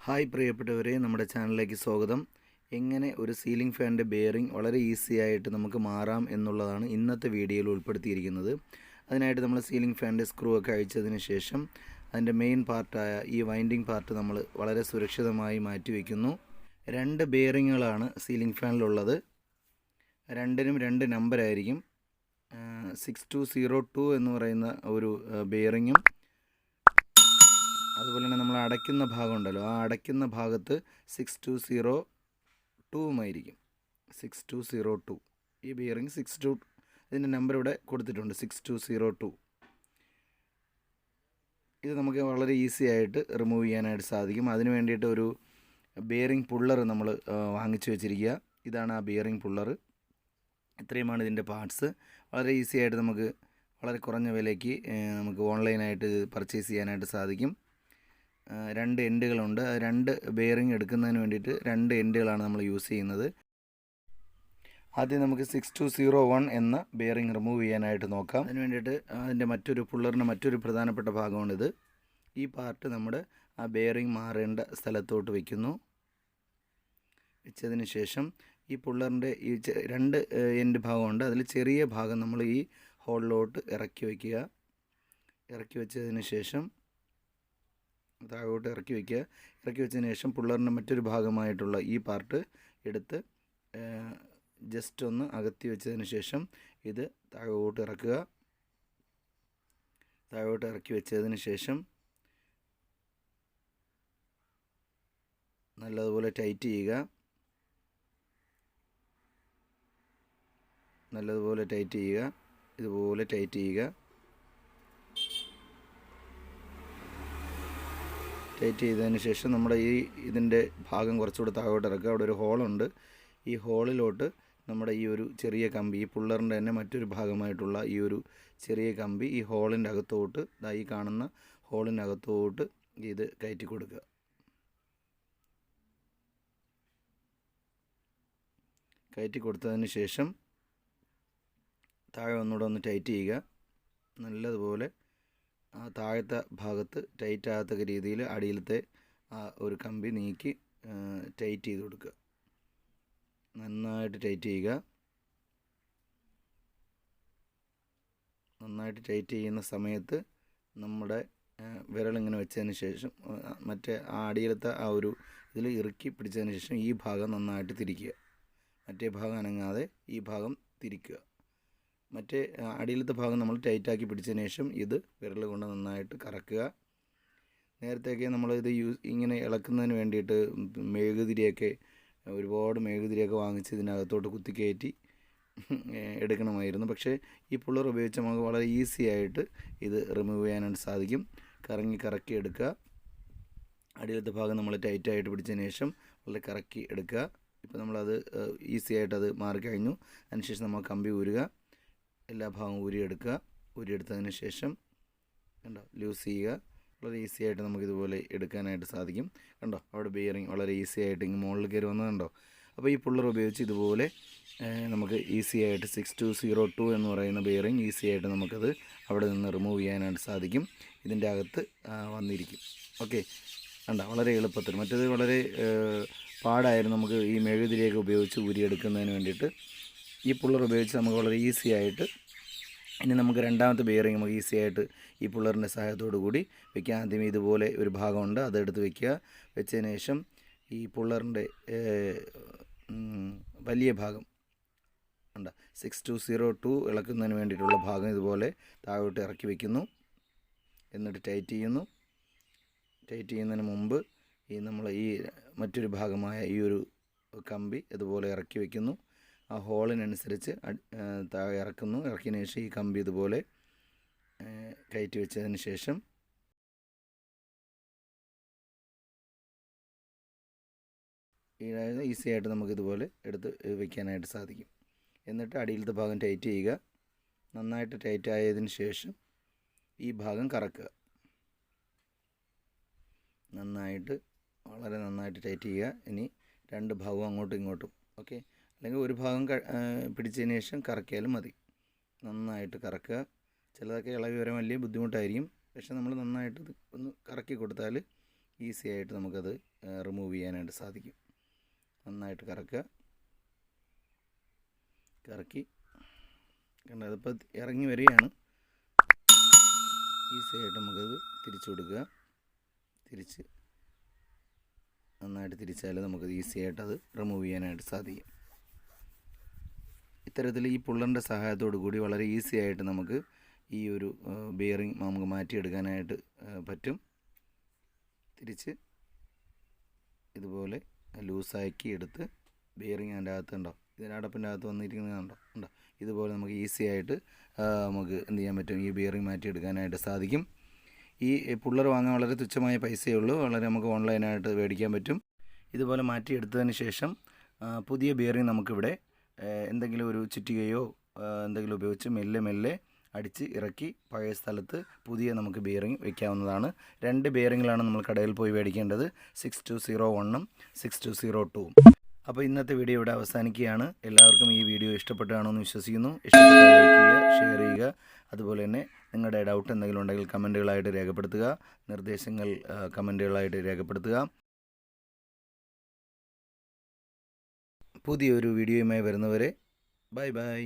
Hi പ്രിയപ്പെട്ടവരെ, നമ്മുടെ ചാനലിലേക്ക് സ്വാഗതം. എങ്ങനെ ഒരു സീലിംഗ് ഫാനിൻ്റെ ബെയറിംഗ് വളരെ ഈസി ആയിട്ട് നമുക്ക് മാറാം എന്നുള്ളതാണ് ഇന്നത്തെ വീഡിയോയിൽ ഉൾപ്പെടുത്തിയിരിക്കുന്നത്. അതിനായിട്ട് നമ്മൾ സീലിംഗ് ഫാനിൻ്റെ സ്ക്രൂ ഒക്കെ അഴിച്ചതിന് ശേഷം അതിൻ്റെ മെയിൻ പാർട്ടായ ഈ വൈൻഡിങ് പാർട്ട് നമ്മൾ വളരെ സുരക്ഷിതമായി മാറ്റി വയ്ക്കുന്നു. 2 ബെയറിങ്ങുകളാണ് സീലിംഗ് ഫാനിലുള്ളത്. രണ്ടിനും 2 നമ്പറായിരിക്കും. 6202 എന്ന് പറയുന്ന ഒരു ബെയറിങ്ങും അതുപോലെ തന്നെ നമ്മൾ അടയ്ക്കുന്ന ഭാഗം ഉണ്ടല്ലോ, ആ അടയ്ക്കുന്ന ഭാഗത്ത് 6202 6202 ഈ ബിയറിംഗ് 62 ഇതിൻ്റെ നമ്പർ ഇവിടെ കൊടുത്തിട്ടുണ്ട് 6202. ഇത് നമുക്ക് വളരെ ഈസി ആയിട്ട് റിമൂവ് ചെയ്യാനായിട്ട് സാധിക്കും. അതിന് വേണ്ടിയിട്ട് ഒരു ബിയറിംഗ് പുള്ളർ നമ്മൾ വാങ്ങിച്ചു വെച്ചിരിക്കുക. ഇതാണ് ആ ബിയറിംഗ് പുള്ളർ. ഇത്രയുമാണ് ഇതിൻ്റെ പാർട്സ്. വളരെ ഈസി ആയിട്ട് നമുക്ക് വളരെ കുറഞ്ഞ വിലയ്ക്ക് നമുക്ക് ഓൺലൈനായിട്ട് പർച്ചേസ് ചെയ്യാനായിട്ട് സാധിക്കും. 2 എൻഡുകളുണ്ട്. 2 ബെയറിംഗ് എടുക്കുന്നതിന് വേണ്ടിയിട്ട് 2 എൻഡുകളാണ് നമ്മൾ യൂസ് ചെയ്യുന്നത്. ആദ്യം നമുക്ക് 6201 എന്ന ബെയറിംഗ് റിമൂവ് ചെയ്യാനായിട്ട് നോക്കാം. അതിന് വേണ്ടിയിട്ട് അതിൻ്റെ പുള്ളറിൻ്റെ മറ്റൊരു പ്രധാനപ്പെട്ട ഭാഗമാണിത്. ഈ പാർട്ട് നമ്മുടെ ആ ബെയറിംഗ് മാറേണ്ട സ്ഥലത്തോട്ട് വയ്ക്കുന്നു. വെച്ചതിന് ശേഷം ഈ പുള്ളറിൻ്റെ ഈ 2 എൻഡ് ഭാഗമുണ്ട്. അതിൽ ചെറിയ ഭാഗം നമ്മൾ ഈ ഹോളിലോട്ട് ഇറക്കി വയ്ക്കുക. ഇറക്കി വെച്ചതിന് ശേഷം താഴോട്ട് ഇറക്കി വയ്ക്കുക. ഇറക്കി വെച്ചതിന് ശേഷം പുള്ളറിൻ്റെ മറ്റൊരു ഭാഗമായിട്ടുള്ള ഈ പാർട്ട് എടുത്ത് ജസ്റ്റ് ഒന്ന് അകത്തി വെച്ചതിന് ശേഷം ഇത് താഴോട്ട് ഇറക്കുക. താഴോട്ട് ഇറക്കി വെച്ചതിന് ശേഷം നല്ലതുപോലെ ടൈറ്റ് ചെയ്യുക. നല്ലതുപോലെ ടൈറ്റ് ചെയ്യുക. ഇതുപോലെ ടൈറ്റ് ചെയ്യുക. ടൈറ്റ് ചെയ്തതിന് ശേഷം നമ്മുടെ ഇതിൻ്റെ ഭാഗം കുറച്ചുകൂടെ താഴോട്ട് ഇറക്കുക. അവിടെ ഒരു ഹോളുണ്ട്. ഈ ഹോളിലോട്ട് നമ്മുടെ ഈ ഒരു ചെറിയ കമ്പി, ഈ പുള്ളറിൻ്റെ തന്നെ മറ്റൊരു ഭാഗമായിട്ടുള്ള ഈ ഒരു ചെറിയ കമ്പി ഈ ഹോളിൻ്റെ അകത്തോട്ട്, ഈ കാണുന്ന ഹോളിൻ്റെ അകത്തോട്ട് ഇത് കയറ്റി കൊടുക്കുക. കയറ്റി കൊടുത്തതിന് ശേഷം താഴെ ഒന്നുകൂടെ ഒന്ന് ടൈറ്റ് ചെയ്യുക. നല്ലതുപോലെ ആ താഴത്തെ ഭാഗത്ത് ടൈറ്റ് ആകത്തക്ക രീതിയിൽ അടിയിലത്തെ ആ ഒരു കമ്പി നീക്കി ടൈറ്റ് ചെയ്ത് കൊടുക്കുക. നന്നായിട്ട് ടൈറ്റ് ചെയ്യുക. നന്നായിട്ട് ടൈറ്റ് ചെയ്യുന്ന സമയത്ത് നമ്മുടെ വിരലിങ്ങനെ വെച്ചതിന് ശേഷം മറ്റേ ആ അടിയിലത്തെ ആ ഒരു ഇതിൽ ഇറുക്കി പിടിച്ചതിന് ശേഷം ഈ ഭാഗം നന്നായിട്ട് തിരിക്കുക. മറ്റേ ഭാഗം അനങ്ങാതെ ഈ ഭാഗം തിരിക്കുക. മറ്റേ അടിയിലത്തെ ഭാഗം നമ്മൾ ടൈറ്റാക്കി പിടിച്ചതിന് ശേഷം ഇത് വിരൽ കൊണ്ട് നന്നായിട്ട് കറക്കുക. നേരത്തെയൊക്കെ നമ്മളിത് ഇങ്ങനെ ഇളക്കുന്നതിന് വേണ്ടിയിട്ട് ഒരുപാട് മെഴുകുതിരിയൊക്കെ വാങ്ങിച്ച് ഇതിനകത്തോട്ട് കുത്തിക്കയറ്റി എടുക്കണമായിരുന്നു. പക്ഷേ ഈ പുള്ളർ ഉപയോഗിച്ച് നമുക്ക് വളരെ ഈസി ആയിട്ട് ഇത് റിമൂവ് ചെയ്യാനായിട്ട് സാധിക്കും. കറക്കി എടുക്കുക. അടിയിലത്തെ ഭാഗം നമ്മൾ ടൈറ്റായിട്ട് പിടിച്ചതിന് ശേഷം വളരെ കറക്കി എടുക്കുക. ഇപ്പോൾ നമ്മളത് ഈസി ആയിട്ട് അത് മാറിക്കഴിഞ്ഞു. അതിനുശേഷം നമ്മൾ കമ്പി ഊരുക. എല്ലാ ഭാഗവും ഊരിയെടുത്തതിന് ശേഷം കണ്ടോ, ലൂസ് ചെയ്യുക. വളരെ ഈസി ആയിട്ട് നമുക്കിതുപോലെ എടുക്കാനായിട്ട് സാധിക്കും. കണ്ടോ, അവിടെ ബെയറിങ് വളരെ ഈസി ആയിട്ട് ഇങ്ങ് മുകളിൽ കയറി വന്നതുണ്ടോ. അപ്പോൾ ഈ പുള്ളർ ഉപയോഗിച്ച് ഇതുപോലെ നമുക്ക് ഈസി ആയിട്ട് 6202 എന്ന് പറയുന്ന ബെയറിങ് ഈസി ആയിട്ട് നമുക്കത് അവിടെ നിന്ന് റിമൂവ് ചെയ്യാനായിട്ട് സാധിക്കും. ഇതിൻ്റെ അകത്ത് വന്നിരിക്കും. ഓക്കെ, കണ്ടോ, വളരെ എളുപ്പത്തിൽ. മറ്റേത് വളരെ പാടായിരുന്നു നമുക്ക് ഈ മെഴുകുതിരിയൊക്കെ ഉപയോഗിച്ച് ഊരിയെടുക്കുന്നതിന് വേണ്ടിയിട്ട്. ഈ പുള്ളർ ഉപയോഗിച്ച് നമുക്ക് വളരെ ഈസി ആയിട്ട് ഇനി നമുക്ക് രണ്ടാമത്തെ ബെയറിങ് നമുക്ക് ഈസി ആയിട്ട് ഈ പുള്ളറിൻ്റെ സഹായത്തോടു കൂടി വയ്ക്കാം. ആദ്യമേ ഇതുപോലെ ഒരു ഭാഗമുണ്ട്, അതെടുത്ത് വയ്ക്കുക. വെച്ചതിന് ശേഷം ഈ പുള്ളറിൻ്റെ വലിയ ഭാഗം ഉണ്ട്, 6202 ഇളക്കുന്നതിന് വേണ്ടിയിട്ടുള്ള ഭാഗം ഇതുപോലെ താഴോട്ട് ഇറക്കി വയ്ക്കുന്നു. എന്നിട്ട് ടൈറ്റ് ചെയ്യുന്നു. ടൈറ്റ് ചെയ്യുന്നതിന് മുമ്പ് നമ്മൾ ഈ മറ്റൊരു ഭാഗമായ ഈ ഒരു കമ്പി ഇതുപോലെ ഇറക്കി വയ്ക്കുന്നു. ആ ഹോളിനനുസരിച്ച് താഴെ ഇറക്കുന്നു. ഇറക്കിയതിന് ശേഷം ഈ കമ്പി ഇതുപോലെ കയറ്റി വെച്ചതിന് ശേഷം ഈസി ആയിട്ട് നമുക്കിതുപോലെ എടുത്ത് വയ്ക്കാനായിട്ട് സാധിക്കും. എന്നിട്ട് അടിയിലത്തെ ഭാഗം ടൈറ്റ് ചെയ്യുക. നന്നായിട്ട് ടൈറ്റ് ആയതിന് ശേഷം ഈ ഭാഗം കറക്കുക. വളരെ നന്നായിട്ട് ടൈറ്റ് ചെയ്യുക. ഇനി 2 ഭാഗവും അങ്ങോട്ടും ഇങ്ങോട്ടും. ഓക്കെ, അല്ലെങ്കിൽ ഒരു ഭാഗം പിടിച്ചതിന് ശേഷം കറക്കിയാലും മതി. നന്നായിട്ട് കറക്കുക. ചിലതൊക്കെ ഇളകി വരാൻ വലിയ ബുദ്ധിമുട്ടായിരിക്കും. പക്ഷേ നമ്മൾ നന്നായിട്ട് ഒന്ന് കറക്കി കൊടുത്താൽ ഈസി ആയിട്ട് നമുക്കത് റിമൂവ് ചെയ്യാനായിട്ട് സാധിക്കും. നന്നായിട്ട് കറക്കി കണ്ട അതിപ്പോൾ ഇറങ്ങി വരികയാണ്. ഈസി ആയിട്ട് നമുക്കത് തിരിച്ചു കൊടുക്കുക. നന്നായിട്ട് തിരിച്ചാൽ നമുക്കത് ഈസി ആയിട്ട് അത് റിമൂവ് ചെയ്യാനായിട്ട് സാധിക്കും. ഇത്തരത്തിൽ ഈ പുള്ളറിൻ്റെ സഹായത്തോടു കൂടി വളരെ ഈസി ആയിട്ട് നമുക്ക് ഈ ഒരു ബെയറിംഗ് നമുക്ക് മാറ്റിയെടുക്കാനായിട്ട് പറ്റും. തിരിച്ച് ഇതുപോലെ ലൂസാക്കി എടുത്ത് ബെയറിംഗ് അതിൻ്റെ അകത്ത് ഉണ്ടോ, ഇതിൻ്റെ അടപ്പിൻ്റെ അകത്ത് വന്നിരിക്കുന്നത് ഉണ്ടോ, ഇതുപോലെ നമുക്ക് ഈസി ആയിട്ട് നമുക്ക് എന്ത് ചെയ്യാൻ പറ്റും, ഈ ബെയറിംഗ് മാറ്റിയെടുക്കാനായിട്ട് സാധിക്കും. ഈ പുള്ളർ വാങ്ങാൻ വളരെ തുച്ഛമായ പൈസയേ ഉള്ളൂ. വളരെ നമുക്ക് ഓൺലൈനായിട്ട് മേടിക്കാൻ പറ്റും. ഇതുപോലെ മാറ്റിയെടുത്തതിന് ശേഷം പുതിയ ബെയറിംഗ് നമുക്കിവിടെ എന്തെങ്കിലും ഒരു ചുറ്റികയോ എന്തെങ്കിലും ഉപയോഗിച്ച് മെല്ലെ അടിച്ച് ഇറക്കി പഴയ സ്ഥലത്ത് പുതിയ നമുക്ക് ബെയറിംഗ് വയ്ക്കാവുന്നതാണ്. 2 ബെയറിങ്ങിലാണ് നമ്മൾ കടയിൽ പോയി മേടിക്കേണ്ടത്, 6201ഉം 6202ഉം. അപ്പോൾ ഇന്നത്തെ വീഡിയോ ഇവിടെ അവസാനിക്കുകയാണ്. എല്ലാവർക്കും ഈ വീഡിയോ ഇഷ്ടപ്പെട്ടാണെന്ന് വിശ്വസിക്കുന്നു. ഇഷ്ടപ്പെട്ടാൽ ലൈക്ക് ചെയ്യുക, ഷെയർ ചെയ്യുക. അതുപോലെ തന്നെ നിങ്ങളുടെ ഡൗട്ട് എന്തെങ്കിലും ഉണ്ടെങ്കിൽ കമൻറ്റുകളായിട്ട് രേഖപ്പെടുത്തുക, നിർദ്ദേശങ്ങൾ കമൻറ്റുകളായിട്ട് രേഖപ്പെടുത്തുക. പുതിയൊരു വീഡിയോയുമായി വരുന്നവരെ ബൈ.